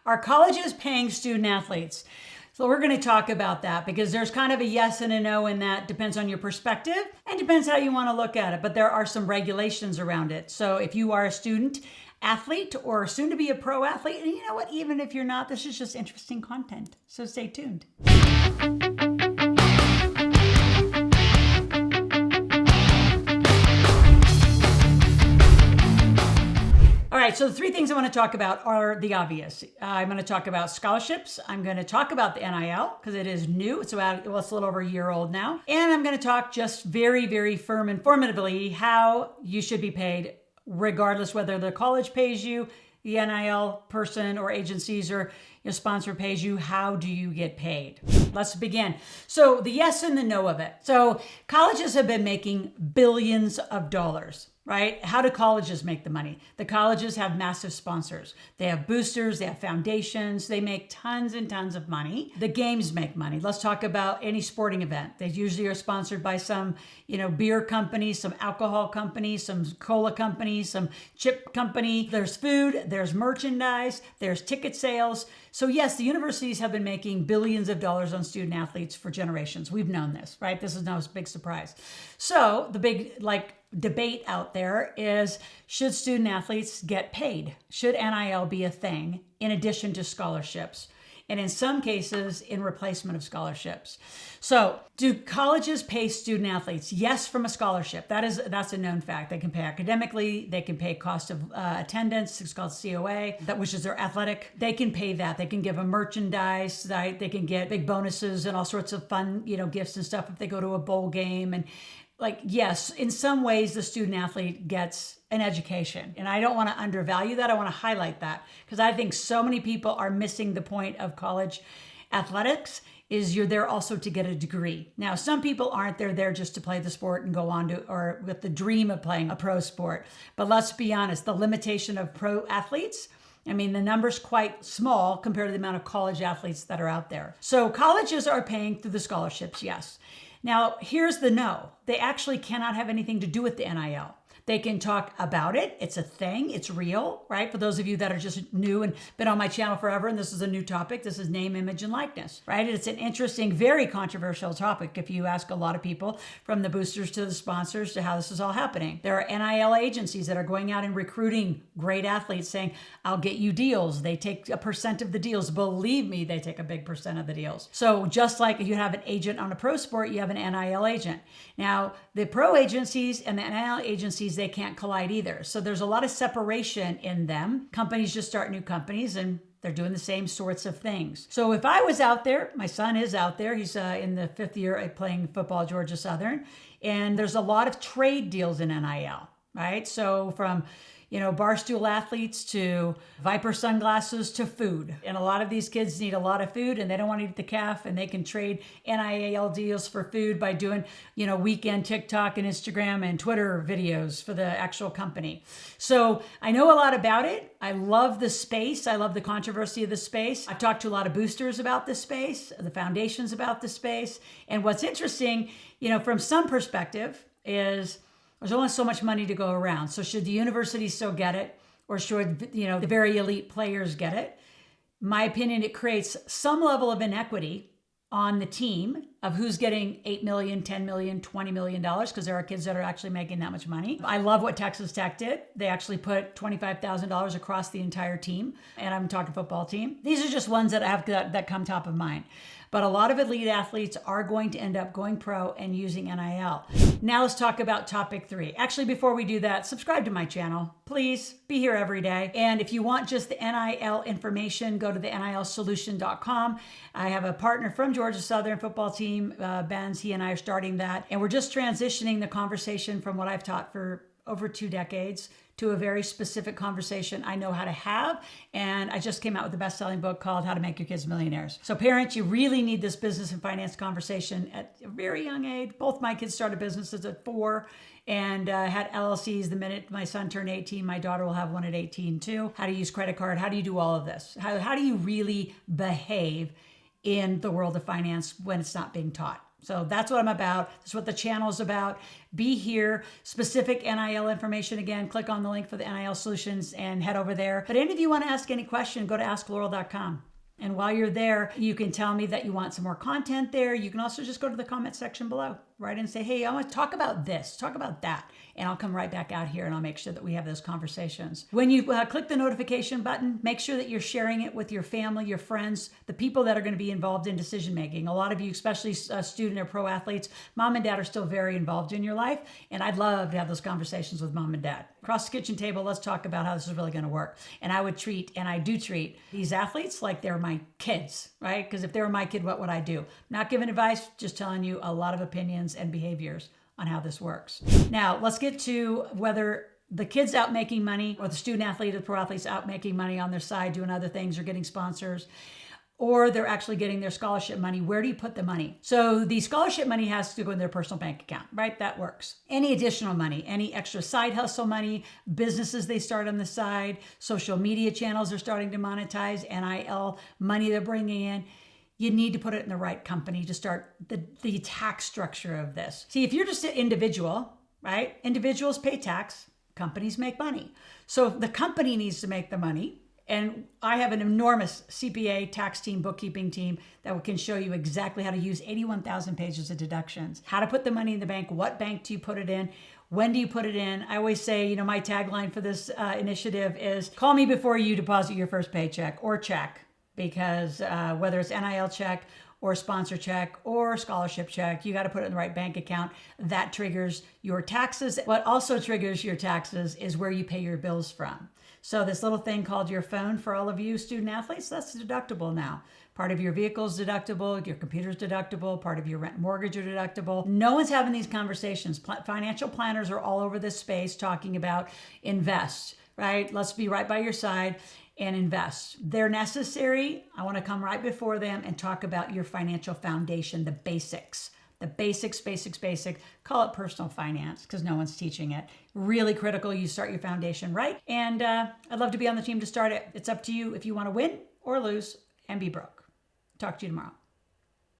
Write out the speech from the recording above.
Are colleges paying student athletes? So we're going to talk about that because there's kind of a yes and a no in that. Depends on your perspective and depends how you want to look at it. But there are some regulations around it. So if you are a student athlete or soon to be a pro athlete, and you know what, even if you're not, this is just interesting content. So stay tuned. All right, so the three things I want to talk about are the obvious. I'm going to talk about scholarships. I'm going to talk about the NIL because it is new. It's a little over a year old now. And I'm going to talk just very, very firm and informatively how you should be paid, regardless whether the college pays you, the NIL person or agencies or your sponsor pays you. How do you get paid? Let's begin. So the yes and the no of it. So colleges have been making billions of dollars. Right? How do colleges make the money? The colleges have massive sponsors. They have boosters, they have foundations, they make tons and tons of money. The games make money. Let's talk about any sporting event. They usually are sponsored by some, beer company, some alcohol company, some cola company, some chip company. There's food, there's merchandise, there's ticket sales. So yes, the universities have been making billions of dollars on student athletes for generations. We've known this, right? This is no big surprise. So the big debate out there is, should student athletes get paid? Should NIL be a thing in addition to scholarships? And in some cases, in replacement of scholarships. So do colleges pay student athletes? Yes, from a scholarship. That's a known fact. They can pay academically. They can pay cost of attendance. It's called COA, which is their athletic. They can pay that. They can give them merchandise. Right? They can get big bonuses and all sorts of fun, gifts and stuff if they go to a bowl game. And yes, in some ways, the student athlete gets an education. And I don't want to undervalue that. I want to highlight that because I think so many people are missing the point of college athletics is you're there also to get a degree. Now, some people aren't. They're there just to play the sport and go on to, or with the dream of playing a pro sport. But let's be honest, the limitation of pro athletes, the number's quite small compared to the amount of college athletes that are out there. So colleges are paying through the scholarships, yes. Now, here's the no. They actually cannot have anything to do with the NIL. They can talk about it. It's a thing. It's real, right? For those of you that are just new and been on my channel forever, and this is a new topic, this is name, image, and likeness, right? It's an interesting, very controversial topic if you ask a lot of people, from the boosters to the sponsors to how this is all happening. There are NIL agencies that are going out and recruiting great athletes saying, I'll get you deals. They take a % of the deals. Believe me, they take a big % of the deals. So just like if you have an agent on a pro sport, you have an NIL agent. Now, the pro agencies and the NIL agencies, they can't collide either. So there's a lot of separation in them. Companies just start new companies and they're doing the same sorts of things. So if I was out there, my son is out there. He's in the 5th year playing football at Georgia Southern. And there's a lot of trade deals in NIL, right? So from barstool athletes to Viper sunglasses to food. And a lot of these kids need a lot of food and they don't want to eat the calf, and they can trade NIL deals for food by doing, weekend TikTok and Instagram and Twitter videos for the actual company. So I know a lot about it. I love the space. I love the controversy of the space. I've talked to a lot of boosters about this space, the foundations about the space. And what's interesting, from some perspective is, there's only so much money to go around. So should the university still get it, or should the very elite players get it? My opinion, it creates some level of inequity on the team of who's getting $8 million, $10 million, $20 million, because there are kids that are actually making that much money. I love what Texas Tech did. They actually put $25,000 across the entire team, and I'm talking football team. These are just ones that come top of mind. But a lot of elite athletes are going to end up going pro and using NIL. Now let's talk about topic 3. Actually, before we do that, subscribe to my channel. Please be here every day. And if you want just the NIL information, go to the nilsolution.com. I have a partner from Georgia Southern football team, Ben's. He and I are starting that. And we're just transitioning the conversation from what I've taught for over 2 decades to a very specific conversation I know how to have. And I just came out with a best-selling book called How to Make Your Kids Millionaires. So parents, you really need this business and finance conversation at a very young age. Both my kids started businesses at 4 and had LLCs the minute my son turned 18. My daughter will have one at 18 too. How to use credit card, how do you do all of this? How do you really behave in the world of finance when it's not being taught? So that's what I'm about. That's what the channel is about. Be here. Specific NIL information, again, click on the link for the NIL solutions and head over there. But any of you want to ask any question, go to askloral.com. And while you're there, you can tell me that you want some more content there. You can also just go to the comment section below, right, and say, hey, I want to talk about this, talk about that. And I'll come right back out here and I'll make sure that we have those conversations. When you click the notification button, make sure that you're sharing it with your family, your friends, the people that are going to be involved in decision making. A lot of you, especially student or pro athletes, mom and dad are still very involved in your life. And I'd love to have those conversations with mom and dad. Across the kitchen table, let's talk about how this is really going to work. And I would treat, and I do treat, these athletes like they're my kids, right? Because if they were my kid, what would I do? Not giving advice, just telling you a lot of opinions and behaviors on how this works. Now, let's get to whether the kid's out making money or the student athlete or the pro athlete's out making money on their side, doing other things or getting sponsors, or they're actually getting their scholarship money. Where do you put the money? So the scholarship money has to go in their personal bank account, right? That works. Any additional money, any extra side hustle money, businesses they start on the side, social media channels they're starting to monetize, NIL money they're bringing in, you need to put it in the right company to start the tax structure of this. See, if you're just an individual, right? Individuals pay tax, companies make money. So the company needs to make the money. And I have an enormous CPA tax team, bookkeeping team that can show you exactly how to use 81,000 pages of deductions, how to put the money in the bank, what bank do you put it in, when do you put it in? I always say, my tagline for this initiative is call me before you deposit your first paycheck or check. Because whether it's NIL check or sponsor check or scholarship check, you got to put it in the right bank account. That triggers your taxes. What also triggers your taxes is where you pay your bills from. So this little thing called your phone for all of you student athletes, that's deductible now. Part of your vehicle's deductible, your computer's deductible, part of your rent mortgage are deductible. No one's having these conversations. Financial planners are all over this space talking about invest, right? Let's be right by your side and invest. They're necessary. I want to come right before them and talk about your financial foundation, the basics. The basics. Call it personal finance because no one's teaching it. Really critical you start your foundation right. And I'd love to be on the team to start it. It's up to you if you want to win or lose and be broke. Talk to you tomorrow.